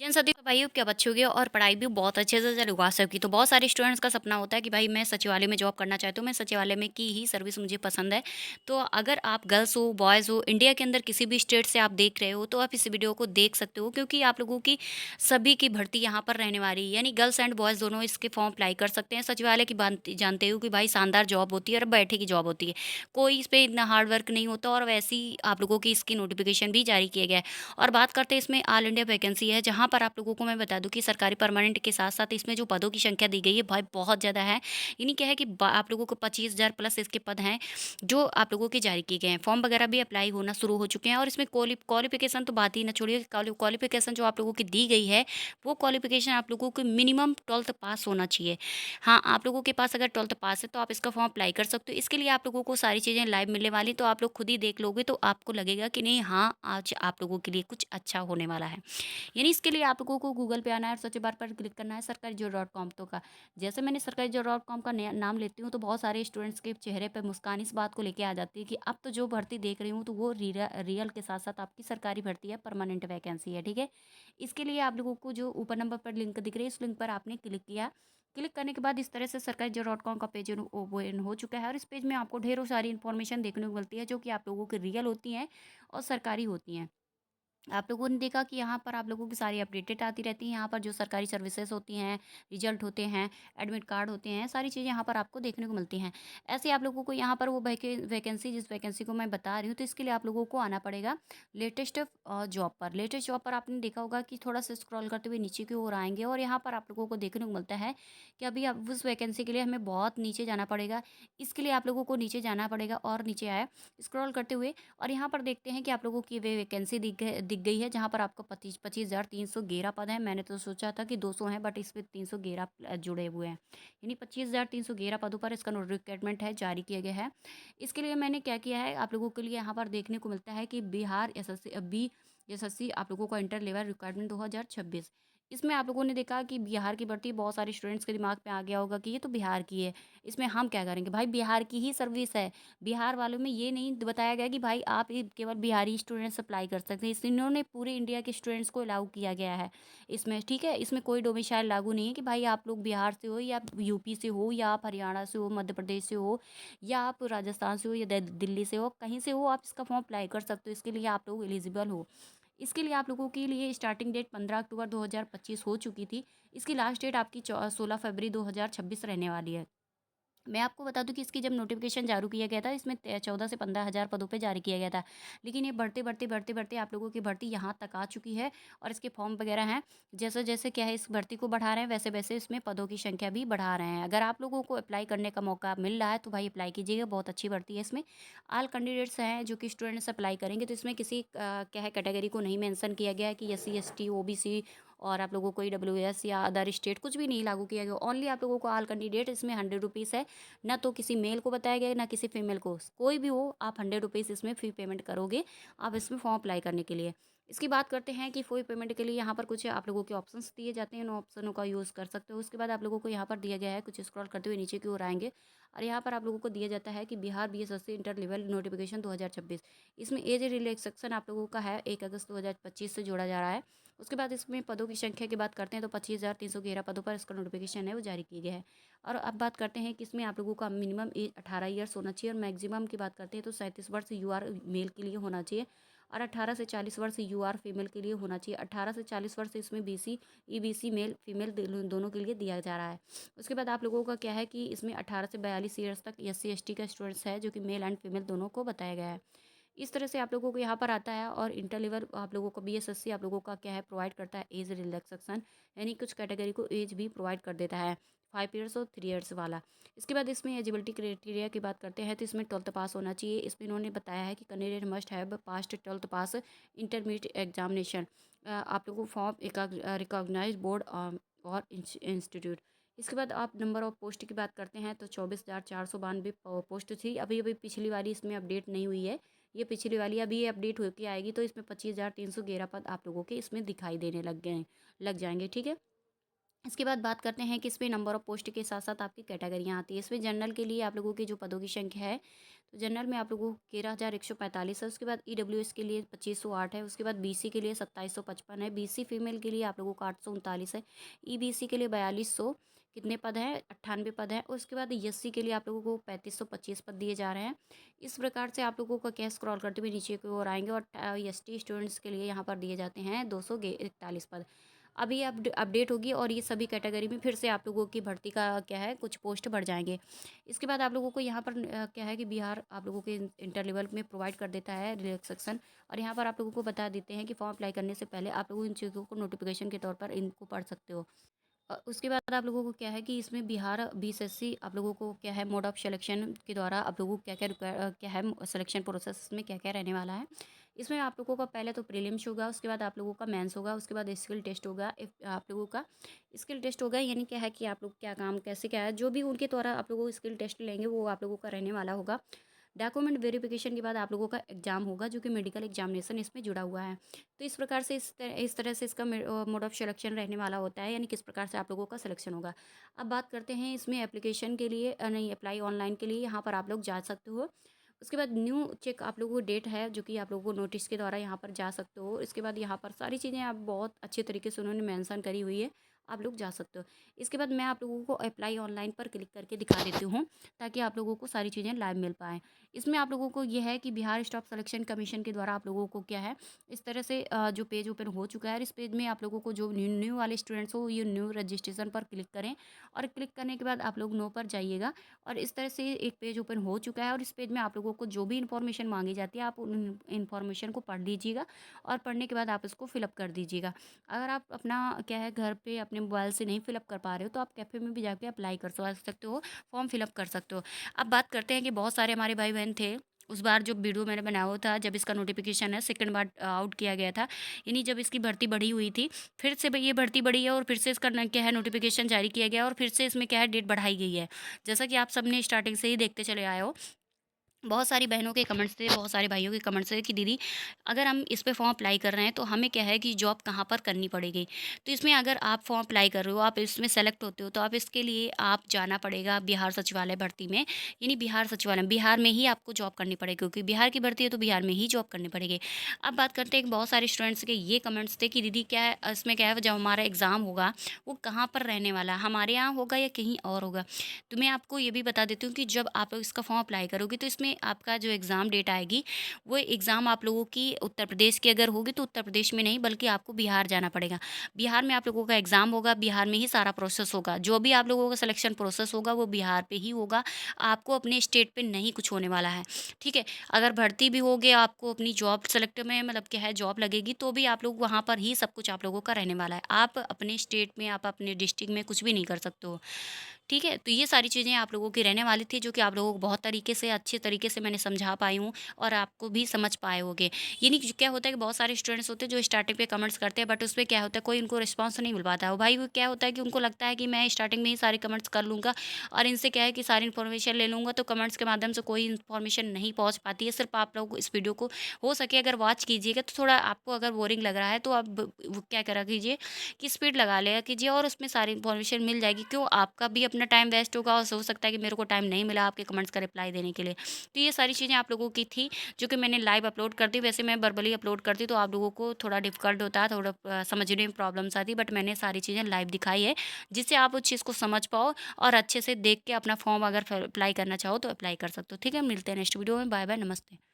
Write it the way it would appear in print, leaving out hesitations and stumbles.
जैन सदी तो भाई क्या बच्ची होगी और पढ़ाई भी बहुत अच्छे से चलवा सकी। तो बहुत सारे स्टूडेंट्स का सपना होता है कि भाई मैं सचिवालय में जॉब करना चाहती हूँ, मैं सचिवालय में की ही सर्विस मुझे पसंद है। तो अगर आप गर्ल्स हो, बॉयज़ हो, इंडिया के अंदर किसी भी स्टेट से आप देख रहे हो, तो आप इस वीडियो को देख सकते हो, क्योंकि आप लोगों की सभी की भर्ती यहाँ पर रहने वाली है। यानी गर्ल्स एंड बॉयज़ दोनों इसके फॉर्म अप्लाई कर सकते हैं। सचिवालय की बात जानते हो कि भाई शानदार जॉब होती है और बैठे की जॉब होती है। कोई इस पे इतना हार्ड वर्क नहीं होता और वैसे ही आप लोगों की इसकी नोटिफ़िकेशन भी जारी किया गया है। और बात करते हैं इसमें ऑल इंडिया वैकेंसी है, जहाँ पर आप लोगों को मैं बता दूँ कि सरकारी परमानेंट के साथ-साथ इसमें जो पदों की संख्या दी गई है भाई बहुत ज़्यादा है। यानी क्या है कि ब आप लोगों को 25,000 प्लस इसके पद हैं, जो आप लोगों के जारी किए गए हैं। फॉर्म वगैरह भी अप्लाई होना शुरू हो चुके हैं और इसमें क्वालिफ़िकेशन तो बात ही ना छोड़िए। क्वालिफ़िकेशन जो आप लोगों की दी गई है, वो क्वालिफ़िकेशन आप लोगों को मिनिमम 12th पास होना चाहिए। हाँ, आप लोगों के पास अगर 12th पास है तो आप इसका फॉर्म अप्लाई कर सकते हो। इसके लिए आप लोगों को सारी चीज़ें लाइव मिलने वाली, तो आप लोग खुद ही देख लोगे तो आपको लगेगा कि नहीं हाँ, आज आप लोगों के लिए कुछ अच्छा होने वाला है। यानी इसके लिए आप लोगों को गूगल पे आना है और सर्च बार पर क्लिक करना है सरकारी.job.com तो का। जैसे मैंने सरकारी.job.com का नाम लेती हूँ तो बहुत सारे स्टूडेंट्स के चेहरे पे मुस्कान इस बात को लेके आ जाती है कि अब तो जो भर्ती देख रही हूँ तो वो रियल के साथ साथ आपकी सरकारी भर्ती है, परमानेंट वैकेंसी है, ठीक है। इसके लिए आप लोगों को जो ऊपर नंबर पर लिंक दिख रही है, इस लिंक पर आपने क्लिक किया। क्लिक करने के बाद इस तरह से सरकारी.job.com का पेज ओपन हो चुका है और इस पेज में आपको ढेरों सारी इन्फॉर्मेशन देखने को मिलती है, जो कि आप लोगों की रियल होती हैं और सरकारी होती हैं। आप लोगों ने देखा कि यहाँ पर आप लोगों की सारी अपडेटेड आती रहती हैं। यहाँ पर जो सरकारी सर्विसेज होती हैं, रिजल्ट होते हैं, एडमिट कार्ड होते हैं, सारी चीज़ें यहाँ पर आपको देखने को मिलती हैं। ऐसे आप लोगों को यहाँ पर वो वैकेंसी जिस वैकेंसी को मैं बता रही हूँ, तो इसके लिए आप लोगों को आना पड़ेगा लेटेस्ट जॉब पर। लेटेस्ट जॉब पर आपने देखा होगा कि थोड़ा सा स्क्रॉल करते हुए नीचे की ओर आएंगे और यहाँ पर आप लोगों को देखने को मिलता है कि अभी अब उस वैकेंसी के लिए हमें बहुत नीचे जाना पड़ेगा। इसके लिए आप लोगों को नीचे जाना पड़ेगा और नीचे आया स्क्रॉल करते हुए, और यहाँ पर देखते हैं कि आप लोगों की वे वैकेंसी दिख गई है, जहाँ पर आपको 25,311 पद हैं। मैंने तो सोचा था कि 200 हैं, बट इस पे 311 जुड़े हुए हैं। यानी 25,311 पदों पर इसका रिक्वायरमेंट है, जारी किया गया है। इसके लिए मैंने क्या किया है, आप लोगों के लिए यहाँ पर देखने को मिलता है कि बिहार एसएससी आप लोगों का इंटर लेवल रिक्वायरमेंट 2026। इसमें आप लोगों ने देखा कि बिहार की भर्ती बहुत सारे स्टूडेंट्स के दिमाग में आ गया होगा कि ये तो बिहार की है, इसमें हम क्या करेंगे। भाई बिहार की ही सर्विस है। बिहार वालों में ये नहीं बताया गया कि भाई आप ये केवल बिहारी स्टूडेंट्स अप्लाई कर सकते हैं। इस इन्होंने पूरे इंडिया के स्टूडेंट्स को अलाउ किया गया है इसमें, ठीक है। इसमें कोई डोमिसाइल लागू नहीं है कि भाई आप लोग बिहार से हो या यूपी से हो या आप हरियाणा से हो, मध्य प्रदेश से हो या आप राजस्थान से हो या दिल्ली से हो, कहीं से हो आप इसका फॉर्म अप्लाई कर सकते हो। इसके लिए आप लोग एलिजिबल हो। इसके लिए आप लोगों के लिए स्टार्टिंग डेट 15 अक्टूबर 2025 हो चुकी थी। इसकी लास्ट डेट आपकी 16 फरवरी 2026 रहने वाली है। मैं आपको बता दूं कि इसकी जब नोटिफिकेशन जारी किया गया था, इसमें 14 से 15 हज़ार पदों पे जारी किया गया था। लेकिन ये बढ़ते बढ़ते आप लोगों की भर्ती यहाँ तक आ चुकी है और इसके फॉर्म वगैरह हैं। जैसे जैसे क्या है, इस भर्ती को बढ़ा रहे हैं, वैसे वैसे इसमें पदों की संख्या भी बढ़ा रहे हैं। अगर आप लोगों को अप्लाई करने का मौका मिल रहा है तो भाई अप्लाई कीजिएगा, बहुत अच्छी भर्ती है। इसमें ऑल कैंडिडेट्स हैं जो कि स्टूडेंट्स अप्लाई करेंगे, तो इसमें किसी क्या है कैटेगरी को नहीं मेंशन किया गया है कि SC ST OBC और आप लोगों को EWS या अदर स्टेट कुछ भी नहीं लागू किया गया। ओनली आप लोगों को ऑल कैंडिडेट इसमें 100 रुपीज़ है। ना तो किसी मेल को बताया गया है, ना किसी फीमेल को। कोई भी हो आप 100 रुपीज़ इसमें फ़ी पेमेंट करोगे आप इसमें फॉर्म अप्लाई करने के लिए। इसकी बात करते हैं कि फ़ी पेमेंट के लिए यहाँ पर कुछ आप लोगों के ऑप्शंस दिए जाते हैं, उन ऑप्शनों का यूज़ कर सकते हो। उसके बाद आप लोगों को यहाँ पर दिया गया है, कुछ स्क्रॉल करते हुए नीचे की ओर आएंगे और यहाँ पर आप लोगों को दिया जाता है कि Bihar BSSC inter level notification 2026। इसमें एज रिलैक्सेशन आप लोगों का है 1 अगस्त 2025 से जोड़ा जा रहा है। उसके बाद इसमें पदों की संख्या की बात करते हैं तो 25,311 पदों पर इसका नोटिफिकेशन है वो जारी किया गया है। और अब बात करते हैं कि इसमें आप लोगों का मिनिमम एज 18 ईयर्स होना चाहिए और मैक्सिमम की बात करते हैं तो 37 वर्ष यूआर मेल के लिए होना चाहिए और 18 से 40 वर्ष यूआर फीमेल के लिए होना चाहिए। 18 से 40 वर्ष इसमें BC EBC मेल फीमेल दोनों के लिए दिया जा रहा है। उसके बाद आप लोगों का क्या है कि इसमें 18 से 42 ईयर्स तक SC ST का स्टूडेंट्स है, जो कि मेल एंड फीमेल दोनों को बताया गया है। इस तरह से आप लोगों को यहाँ पर आता है। और इंटर लेवल आप लोगों को BSSC आप लोगों का क्या है प्रोवाइड करता है एज रिलैक्सेशन, यानी कुछ कैटेगरी को एज भी प्रोवाइड कर देता है 5 ईयर्स और 3 ईयर्स वाला। इसके बाद इसमें एलिजिबिलिटी क्राइटेरिया की बात करते हैं तो इसमें 12th पास होना चाहिए। इसमें इन्होंने बताया है कि candidate must have past 12th pass intermediate examination. आप लोगों को फॉर्म एक रिकॉग्नाइज बोर्ड और इंस्टीट्यूट। इसके बाद आप नंबर ऑफ पोस्ट की बात करते हैं तो 24,492 पोस्ट थी। अभी अभी पिछली वाली इसमें अपडेट नहीं हुई है, ये पिछली वाली अभी ये अपडेट होकर आएगी, तो इसमें 25,311 पद आप लोगों के इसमें दिखाई देने लग जाएंगे, ठीक है। इसके बाद बात करते हैं कि इसमें नंबर ऑफ पोस्ट के साथ साथ आपकी कैटेगरियाँ आती है। इसमें जनरल के लिए आप लोगों की जो पदों की संख्या है तो जनरल में आप लोगों को 13,145 है, उसके बाद ईडब्ल्यूएस के लिए 2508 है, उसके बाद बीसी के लिए 2755 है, बीसी फीमेल के लिए आप लोगों को 839 है, ईबीसी के लिए 4200 कितने पद हैं, 98 पद हैं, और उसके बाद एससी के लिए आप लोगों को 3525 पद दिए जा रहे हैं। इस प्रकार से आप लोगों का क्या स्क्रॉल करते हुए नीचे की ओर आएंगे, और एसटी स्टूडेंट्स के लिए यहाँ पर दिए जाते हैं 241 पद। अभी अपडेट होगी और ये सभी कैटेगरी में फिर से आप लोगों की भर्ती का क्या है, कुछ पोस्ट बढ़ जाएंगे। इसके बाद आप लोगों को यहाँ पर क्या है कि बिहार आप लोगों के इंटर लेवल में प्रोवाइड कर देता है रिलैक्सेशन, और यहाँ पर आप लोगों को बता देते हैं कि फॉर्म अप्लाई करने से पहले आप लोग इन चीज़ों को नोटिफिकेशन के तौर पर इनको पढ़ सकते हो। उसके बाद आप लोगों को क्या है कि इसमें बिहार बीएसएससी आप लोगों को क्या है, मोड ऑफ सिलेक्शन के द्वारा आप लोगों को क्या क्या क्या है सिलेक्शन प्रोसेस में क्या क्या रहने वाला है। इसमें आप लोगों का पहले तो प्रीलिम्स होगा, उसके बाद आप लोगों का मेंस होगा, उसके बाद स्किल टेस्ट होगा। आप लोगों का स्किल टेस्ट होगा, यानी क्या है कि आप लोग क्या काम कैसे क्या है, जो भी उनके द्वारा आप लोगों को स्किल टेस्ट लेंगे वो आप लोगों का रहने वाला होगा। डॉक्यूमेंट वेरिफिकेशन के बाद आप लोगों का एग्ज़ाम होगा, जो कि मेडिकल एग्जामिनेशन इसमें जुड़ा हुआ है। तो इस प्रकार से इस तरह से इसका मोड ऑफ सिलेक्शन रहने वाला होता है, यानी किस प्रकार से आप लोगों का सिलेक्शन होगा। अब बात करते हैं इसमें एप्लीकेशन के लिए, नहीं अप्लाई ऑनलाइन के लिए यहाँ पर आप लोग जा सकते हो। उसके बाद न्यू चेक आप लोगों को डेट है, जो कि आप लोगों को नोटिस के द्वारा यहाँ पर जा सकते हो। इसके बाद यहाँ पर सारी चीज़ें आप बहुत अच्छे तरीके से उन्होंने मेंशन करी हुई है, आप लोग जा सकते हो। इसके बाद मैं आप लोगों को अप्लाई ऑनलाइन पर क्लिक करके दिखा देती हूँ, ताकि आप लोगों को सारी चीज़ें लाइव मिल पाएँ। इसमें आप लोगों को ये है कि बिहार स्टाफ सिलेक्शन कमीशन के द्वारा आप लोगों को क्या है, इस तरह से जो पेज ओपन हो चुका है, इस पेज में आप लोगों को जो न्यू न्यू वाले स्टूडेंट्स हो, ये न्यू रजिस्ट्रेशन पर क्लिक करें, और क्लिक करने के बाद आप लोग नो पर जाइएगा। और इस तरह से एक पेज ओपन हो चुका है, और इस पेज में आप लोगों को जो भी इन्फॉर्मेशन मांगी जाती है, आप उन इन्फॉर्मेशन को पढ़ लीजिएगा, और पढ़ने के बाद आप इसको फिलअप कर दीजिएगा। अगर आप अपना क्या है घर पे अपने मोबाइल से नहीं फिलअप कर पा रहे हो, तो आप कैफ़े में भी जाके अप्लाई कर सकते हो, फॉर्म फिलअप कर सकते हो। अब बात करते हैं कि बहुत सारे हमारे भाई बहन थे, उस बार जो वीडियो मैंने बनाया हुआ था, जब इसका नोटिफिकेशन है सेकंड बार आउट किया गया था, यानी जब इसकी भर्ती बढ़ी हुई थी, फिर से ये भर्ती बढ़ी है, और फिर से इसका क्या है नोटिफिकेशन जारी किया गया, और फिर से इसमें क्या है डेट बढ़ाई गई है। जैसा कि आप सबने स्टार्टिंग से ही देखते चले आए हो, बहुत सारी बहनों के कमेंट्स थे, बहुत सारे भाइयों के कमेंट्स थे कि दीदी अगर हम इस पे फॉर्म अप्लाई कर रहे हैं तो हमें क्या है कि जॉब कहाँ पर करनी पड़ेगी। तो इसमें अगर आप फॉर्म अप्लाई कर रहे हो, आप इसमें सेलेक्ट होते हो, तो आप इसके लिए आप जाना पड़ेगा बिहार सचिवालय भर्ती में, यानी बिहार सचिवालय बिहार में ही आपको जॉब करनी पड़ेगी, क्योंकि बिहार की भर्ती है तो बिहार में ही जॉब करनी पड़ेगी। अब बात करते हैं कि बहुत सारे स्टूडेंट्स के ये कमेंट्स थे कि दीदी क्या है इसमें क्या है, जब हमारा एग्ज़ाम होगा वो कहाँ पर रहने वाला है, हमारे यहाँ होगा या कहीं और होगा। तो मैं आपको ये भी बता देती हूँ कि जब आप इसका फॉर्म अप्लाई करोगे, तो इसमें आपका जो एग्ज़ाम डेट आएगी, वो एग्ज़ाम आप लोगों की उत्तर प्रदेश की अगर होगी तो उत्तर प्रदेश में नहीं, बल्कि आपको बिहार जाना पड़ेगा। बिहार में आप लोगों का एग्ज़ाम होगा, बिहार में ही सारा प्रोसेस होगा, जो भी आप लोगों का सिलेक्शन प्रोसेस होगा वो बिहार पे ही होगा। आपको अपने स्टेट पे नहीं कुछ होने वाला है, ठीक है। अगर भर्ती भी हो गया, आपको अपनी जॉब सेलेक्ट में मतलब क्या है जॉब लगेगी, तो भी आप लोग वहाँ पर ही सब कुछ आप लोगों का रहने वाला है। आप अपने स्टेट में, आप अपने डिस्ट्रिक्ट में कुछ भी नहीं कर सकते हो, ठीक है। तो ये सारी चीज़ें आप लोगों की रहने वाली थी, जो कि आप लोगों को बहुत तरीके से अच्छे तरीके से मैंने समझा पाई हूँ, और आपको भी समझ पाए होंगे। यानी कि क्या होता है कि बहुत सारे स्टूडेंट्स होते हैं जो स्टार्टिंग पे कमेंट्स करते हैं, बट उसपे क्या होता है कोई उनको रिस्पॉन्स नहीं मिल पाता है। भाई वो क्या होता है कि उनको लगता है कि मैं स्टार्टिंग में ही सारे कमेंट्स कर लूँगा, और इनसे क्या है कि सारी इन्फॉर्मेशन ले लूँगा, तो कमेंट्स के माध्यम से कोई इन्फॉर्मेशन नहीं पहुँच पाती है। सिर्फ आप लोग इस वीडियो को हो सके अगर वॉच कीजिएगा, तो थोड़ा आपको अगर बोरिंग लग रहा है, तो आप वो क्या करा कीजिए कि स्पीड लगा लिया कीजिए, और उसमें सारी इन्फॉर्मेशन मिल जाएगी। क्यों आपका भी अपना टाइम वेस्ट होगा, और हो सकता है कि मेरे को टाइम नहीं मिला आपके कमेंट्स का रिप्लाई देने के लिए। तो ये सारी चीज़ें आप लोगों की थी, जो कि मैंने लाइव अपलोड कर दी। वैसे मैं वर्बली अपलोड करती तो आप लोगों को थोड़ा डिफ़िकल्ट होता है, थोड़ा समझने में प्रॉब्लम्स आती, बट मैंने सारी चीज़ें लाइव दिखाई है, जिससे आप उस चीज़ को समझ पाओ, और अच्छे से देख के अपना फॉर्म अगर अप्लाई करना चाहो तो अप्लाई कर सकते हो। ठीक है, मिलते हैं नेक्स्ट वीडियो में। बाय बाय, नमस्ते।